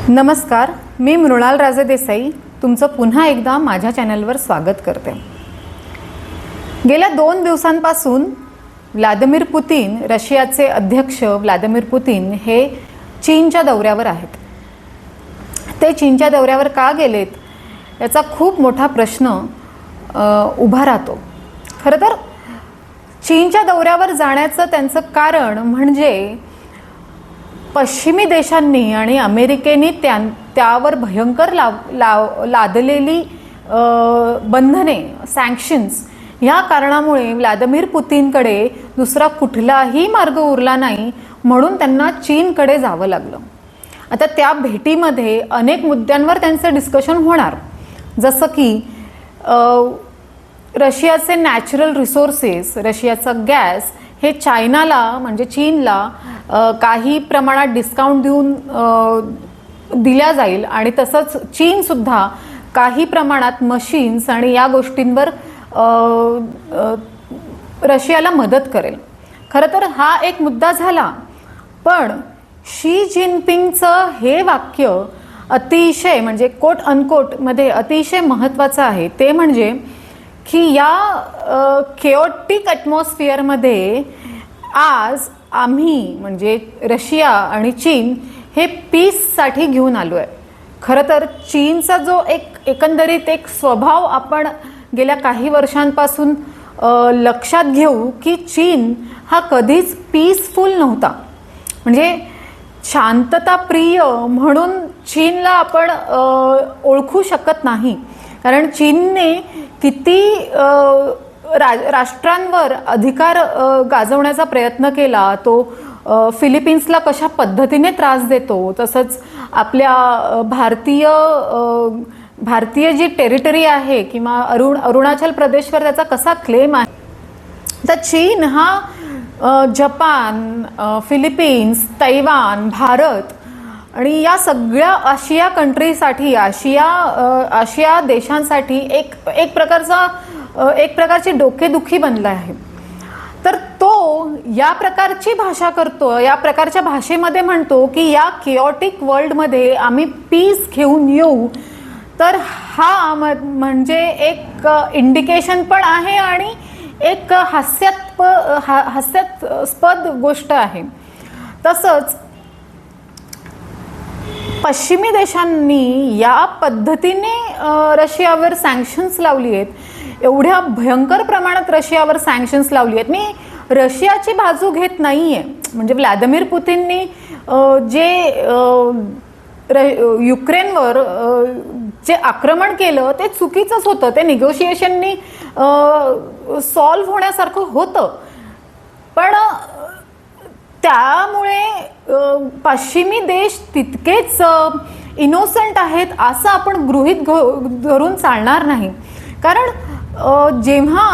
नमस्कार, मी मृणाल राजे देसाई तुमचं पुन्हा एकदा माझ्या चॅनलवर स्वागत करते। गेल्या 2 दिवसांपासून व्लादिमीर पुतीन, रशियाचे अध्यक्ष व्लादिमीर पुतीन हे चीनच्या दौऱ्यावर आहेत। ते चीनच्या दौऱ्यावर का गेलेत याचा खूप मोठा प्रश्न उभा राहतो। खरं तर चीनच्या दौऱ्यावर जाण्याचं त्यांचं कारण म्हणजे पश्चिमी देशांनी आणि अमेरिकेने त्यावर भयंकर लादलेली बंधने, सँक्शन्स या कारणामुळे व्लादिमीर पुतीनकडे दुसरा कुठलाही मार्ग उरला नाही, म्हणून त्यांना चीनकडे जावं लागलं। आता त्या भेटीमध्ये अनेक मुद्द्यांवर त्यांचं डिस्कशन होणार, जसं की रशियाचे नॅचरल रिसोर्सेस, रशियाचा गॅस हे चायनाला म्हणजे चीनला काही प्रमाणात डिस्काउंट देऊन दिल्या जाईल आणि तसंच चीनसुद्धा काही प्रमाणात मशीन्स आणि या गोष्टींवर रशियाला मदत करेल। खरं तर हा एक मुद्दा झाला, पण शी जिनपिंगचं हे वाक्य अतिशय म्हणजे कोट अनकोट मध्ये अतिशय महत्त्वाचं आहे। ते म्हणजे की या केओटिक ॲटमॉस्फिअरमध्ये आज आम्ही म्हणजे रशिया आणि चीन हे पीससाठी घेऊन आलो आहे। खरं तर चीनचा जो एकंदरीत एक स्वभाव आपण गेल्या काही वर्षांपासून लक्षात घेऊ की चीन हा कधीच पीसफुल नव्हता। म्हणजे शांतताप्रिय म्हणून चीनला आपण ओळखू शकत नाही, कारण चीनने किती राष्ट्रांवर अधिकार गाजवण्याचा प्रयत्न केला, तो फिलिपिन्सला कशा पद्धतीने त्रास देतो, तसंच आपल्या भारतीय जी टेरिटरी आहे किंवा अरुणाचल प्रदेशवर त्याचा कसा क्लेम आहे। तर चीन हा जपान, फिलिपिन्स, तैवान, भारत आणि या सगळ्या आशिया कंट्रीसाठी, आशिया देशांसाठी एक प्रकारची डोकेदुखी बनला आहे। तर तो या प्रकारची भाषा करतो, या प्रकारच्या भाषेमध्ये म्हणतो की या केओटिक वर्ल्डमध्ये आम्ही पीस घेऊन येऊ। तर हा म्हणजे एक इंडिकेशन पण आहे आणि एक हास्यास्पद गोष्ट आहे। तसंच पश्चिमी देशांनी या पद्धतीने रशियावर सँक्शन्स लावली आहेत, एवढ्या भयंकर प्रमाणात रशियावर सँक्शन्स लावली आहेत। मी रशियाची बाजू घेत नाहीये, म्हणजे व्लादिमीर पुतीननी जे युक्रेनवर जे आक्रमण केलं ते चुकीचंच होतं, ते निगोशिएशननी सॉल्व्ह होण्यासारखं होतं, पण त्यामुळे पश्चिमी देश तितकेच इनोसंट आहेत असं आपण गृहीत धरून चालणार नाही। कारण जेव्हा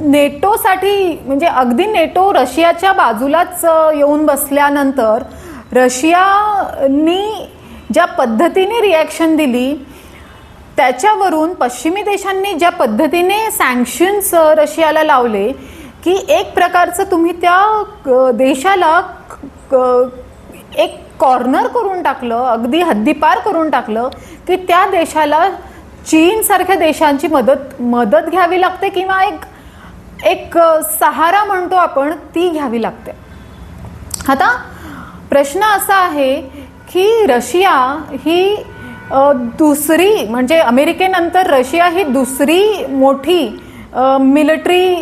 नेटोसाठी म्हणजे अगदी नेटो रशियाच्या बाजूलाच येऊन बसल्यानंतर रशियानी ज्या पद्धतीने रिॲक्शन दिली, त्याच्यावरून पश्चिमी देशांनी ज्या पद्धतीने सँक्शन्स रशियाला लावले की एक प्रकारचं तुम्ही त्या देशाला एक कॉर्नर करून टाकलं, अगदी हद्दीपार करून टाकलं की त्या देशाला चीन सारख्या देशांची मदत घ्यावी लागते किंवा एक सहारा म्हणतो आपण, ती घ्यावी लागते। आता प्रश्न असा आहे की रशिया ही दुसरी म्हणजे अमेरिकेनंतर रशिया ही दुसरी मोठी मिलिटरी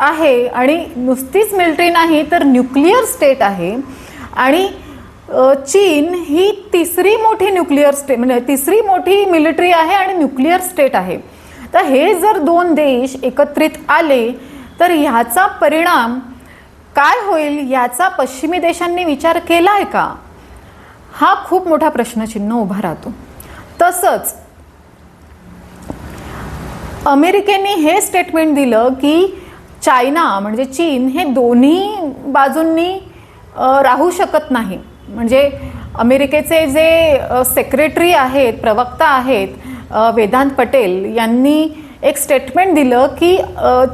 आहे आणि नुसतीच मिलिटरी नाही तर न्यूक्लिअर स्टेट आहे, आणि चीन ही तिसरी मोठी न्यूक्लिअर स्टेट म्हणजे तिसरी मोठी मिलिटरी आहे आणि न्यूक्लिअर स्टेट आहे। तर हे जर 2 देश एकत्रित आले तर ह्याचा परिणाम काय होईल याचा पश्चिमी देशांनी विचार केलाय का, हा खूप मोठा प्रश्नचिन्ह उभा राहतो। तसंच अमेरिकेने हे स्टेटमेंट दिलं की चायना म्हणजे चीन हे दोन्ही बाजूंनी राहू शकत नाही। म्हणजे अमेरिकेचे जे सेक्रेटरी आहेत, प्रवक्ता आहेत वेदांत पटेल यांनी एक स्टेटमेंट दिलं की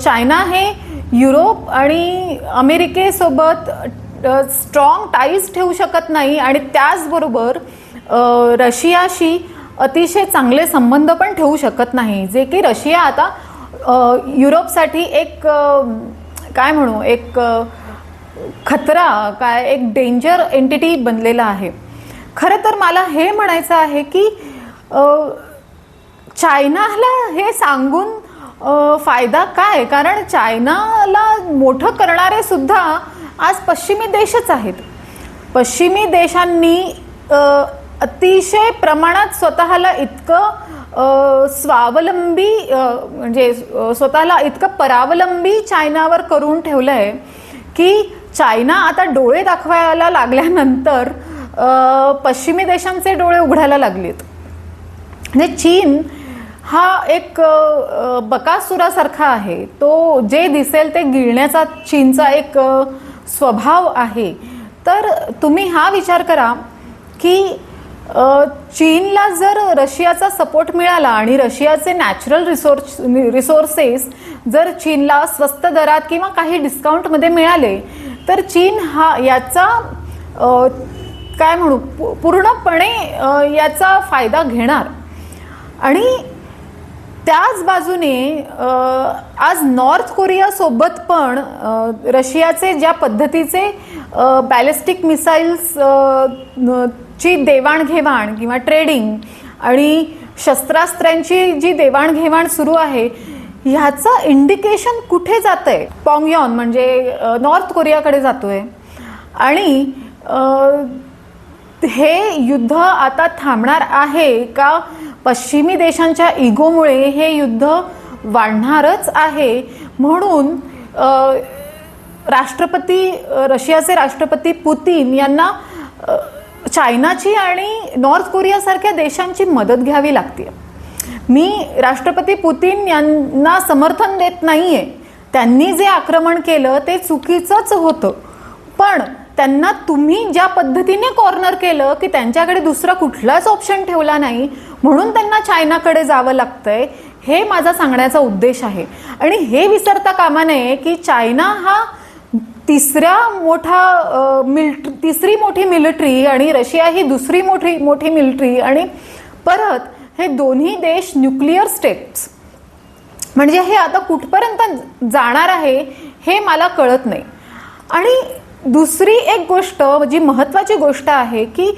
चायना हे युरोप आणि अमेरिकेसोबत स्ट्रॉंग टाईज ठेवू शकत नाही आणि त्याचबरोबर रशियाशी अतिशय चांगले संबंध पण ठेवू शकत नाही, जे की रशिया आता युरोपसाठी एक काय म्हणू, एक खतरा, काय एक डेंजर एंटिटी बनलेला आहे. खरं तर मला हे म्हणायचं आहे की चायनाला हे सांगून फायदा काय, कारण चायनाला मोठं करणारे सुद्धा आज पश्चिमी देशच आहेत. पश्चिमी देशांनी अतिशय प्रमाणात स्वतःला इतकं स्वावलंबी म्हणजे स्वतःला इतकं परावलंबी चायनावर करून ठेवलं आहे की चायना आता डोळे दाखवायला लागल्यानंतर पश्चिमी देशांचे डोळे उघडायला लागलेत. म्हणजे चीन हा एक बकासुरासारखा आहे, तो जे दिसेल ते गिळण्याचा चीनचा एक स्वभाव आहे. तर तुम्ही हा विचार करा की चीनला जर रशियाचा सपोर्ट मिळाला आणि रशियाचे नॅचरल रिसोर्सेस जर चीनला स्वस्त दरात किंवा काही डिस्काउंटमध्ये मिळाले तर चीन हा याचा काय म्हणू पूर्णपणे याचा फायदा घेणार. आणि त्याच बाजूने आज नॉर्थ कोरियासोबत पण रशियाचे ज्या पद्धतीचे बॅलिस्टिक मिसाईल्स ची देवाणघेवाण किंवा ट्रेडिंग आणि शस्त्रास्त्रांची जी देवाणघेवाण सुरू आहे, ह्याचं इंडिकेशन कुठे जातंय? पॉंगयॉन म्हणजे नॉर्थ कोरियाकडे जातोय. आणि हे युद्ध आता थांबणार आहे का? पश्चिमी देशांच्या इगोमुळे हे युद्ध वाढणारच आहे. म्हणून रशियाचे राष्ट्रपती पुतीन यांना चायनाची आणि नॉर्थ कोरियासारख्या देशांची मदत घ्यावी लागते. मी राष्ट्रपती पुतीन यांना समर्थन देत नाहीये. त्यांनी जे आक्रमण केलं ते चुकीचंच होतं, पण त्यांना तुम्ही ज्या पद्धतीने कॉर्नर केलं की त्यांच्याकडे दुसरा कुठलाच ऑप्शन ठेवला नाही, म्हणून त्यांना चायनाकडे जावं लागतंय, हे माझा सांगण्याचा उद्देश आहे. आणि हे विसरता कामा नये की चायना हा तिसरी मोठी मिलिटरी आणि रशिया ही दुसरी मोठी मिलिटरी, आणि परत हे दोन्ही देश न्यूक्लिअर स्टेट्स. म्हणजे हे आता कुठपर्यंत जाणार आहे हे मला कळत नाही. आणि दुसरी एक गोष्ट जी महत्त्वाची गोष्ट आहे की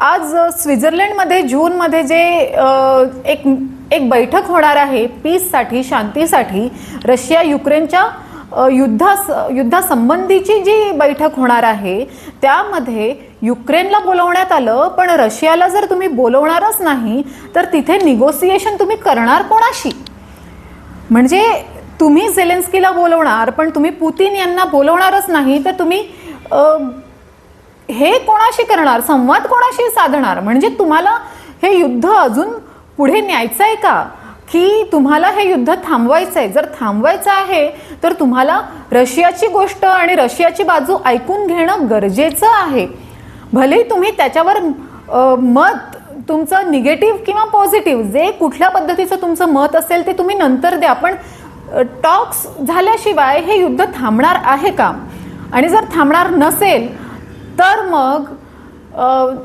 आज स्वित्झर्लंडमध्ये जूनमध्ये जे एक बैठक होणार आहे पीससाठी, शांतीसाठी, रशिया युक्रेनच्या युद्धासंबंधीची जी बैठक होणार आहे, त्यामध्ये युक्रेनला बोलवण्यात आलं, पण रशियाला जर तुम्ही बोलवणारच नाही तर तिथे निगोसिएशन तुम्ही करणार कोणाशी? म्हणजे तुम्ही झेलेन्स्कीला बोलवणार पण तुम्ही पुतीन यांना बोलवणारच नाही, तर तुम्ही हे कोणाशी करणार? संवाद कोणाशी साधणार? म्हणजे तुम्हाला हे युद्ध अजून पुढे न्यायचं आहे का, की तुम्हाला हे युद्ध थांबवायचं आहे? जर थांबवायचं आहे तर तुम्हाला रशियाची गोष्ट आणि रशियाची बाजू ऐकून घेणं गरजेचं आहे. भले तुम्ही त्याच्यावर मत तुमचं निगेटिव्ह किंवा पॉझिटिव्ह जे कुठल्या पद्धतीचं तुमचं मत असेल ते तुम्ही नंतर द्या, पण टॉक्स झाल्याशिवाय हे युद्ध थांबणार आहे का? आणि जर थांबणार नसेल तर मग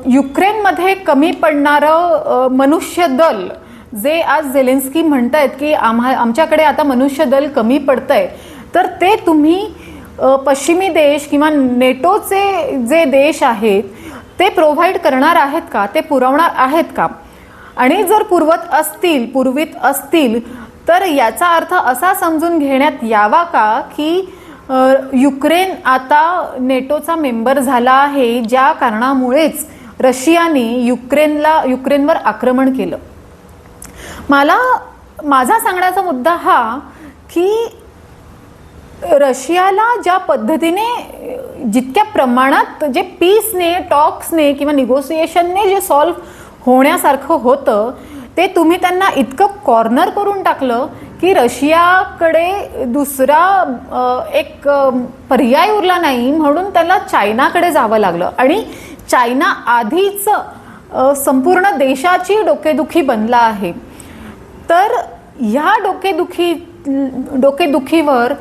युक्रेनमध्ये कमी पडणारं मनुष्यदल, जे आज झेलेन्स्की म्हणतायत की आमच्याकडे आता मनुष्यदल कमी पडतंय, तर ते तुम्ही पश्चिमी देश किंवा नेटोचे जे देश आहेत ते प्रोव्हाइड करणार आहेत का? ते पुरवणार आहेत का? आणि जर पुरवित असतील तर याचा अर्थ असा समजून घेण्यात यावा का की युक्रेन आता नेटोचा मेंबर झाला आहे, ज्या कारणामुळेच रशियाने युक्रेनवर आक्रमण केलं? माझा सांगण्याचा मुद्दा हा की रशियाला ज्या पद्धतीने जितक्या प्रमाणात जे पीसने, टॉक्सने किंवा निगोसिएशनने जे सॉल्व्ह होण्यासारखं होतं ते तुम्ही त्यांना इतकं कॉर्नर करून टाकलं की रशियाकडे दुसरा एक पर्याय उरला नाही, म्हणून त्याला चायनाकडे जावं लागलं. आणि चायना आधीच संपूर्ण देशाची डोकेदुखी बनला आहे. तर ह्या डोकेदुखीवर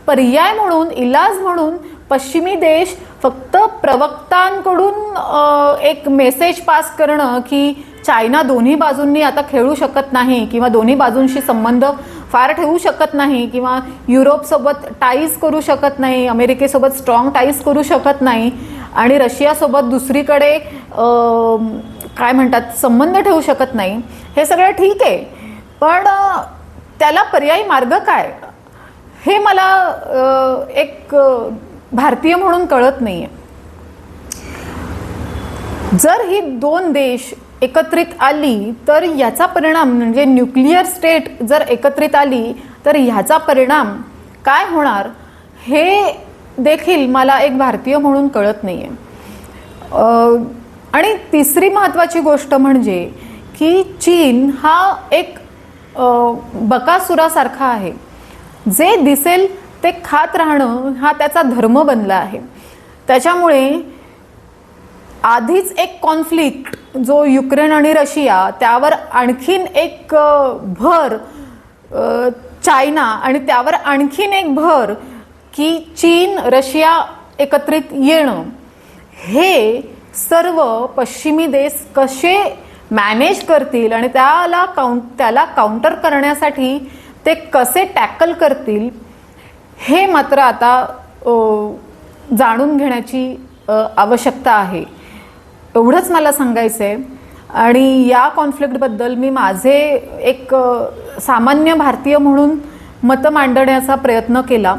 पर्याय म्हणून, इलाज म्हणून पश्चिमी देश फक्त प्रवक्तांकडून एक मेसेज पास करणं की चायना दोन्ही बाजूंनी आता खेळू शकत नाही किंवा दोन्ही बाजूंशी संबंध फार ठेवू शकत नाही किंवा युरोपसोबत टाईज करू शकत नाही, अमेरिकेसोबत स्ट्रॉंग टाईज करू शकत नाही आणि रशियासोबत दुसरीकडे काय म्हणतात संबंध ठेवू शकत नाही, हे सगळं ठीक आहे. पण त्याला पर्यायी मार्ग काय हे मला एक भारतीय म्हणून कळत नाहीये. जर ही दोन देश एकत्रित आली तर याचा परिणाम म्हणजे न्यूक्लिअर स्टेट जर एकत्रित आली तर ह्याचा परिणाम काय होणार हे देखील मला एक भारतीय म्हणून कळत नाहीये. आणि तिसरी महत्त्वाची गोष्ट म्हणजे की चीन हा एक बकासुरासारखा आहे, जे दिसेल ते खात राहणं हा त्याचा धर्म बनला आहे. त्याच्यामुळे आधीच एक कॉन्फ्लिक्ट जो युक्रेन आणि रशिया, त्यावर आणखीन एक भर चायना आणि त्यावर आणखीन एक भर की चीन रशिया एकत्रित येणं, हे सर्व पश्चिमी देश कसे मॅनेज करतील आणि त्याला काउंटर करण्यासाठी ते कसे टॅकल करतील हे मात्र आता जाणून घेण्याची आवश्यकता आहे. एवढंच मला सांगायचं आहे. आणि या कॉन्फ्लिक्टबद्दल मी माझे एक सामान्य भारतीय म्हणून मत मांडण्याचा प्रयत्न केला.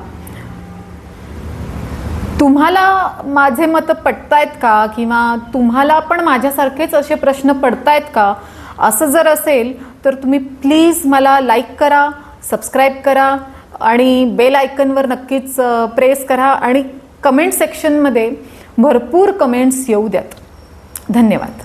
तुम्हाला माझे मत पटतायत का किंवा तुम्हाला पण माझ्यासारखेच असे प्रश्न पडतायत का, असं जर असेल तर तुम्ही प्लीज मला लाईक करा, सबस्क्राईब करा आणि बेल आयकनवर नक्कीच प्रेस करा आणि कमेंट सेक्शनमध्ये भरपूर कमेंट्स येऊ द्यात. धन्यवाद.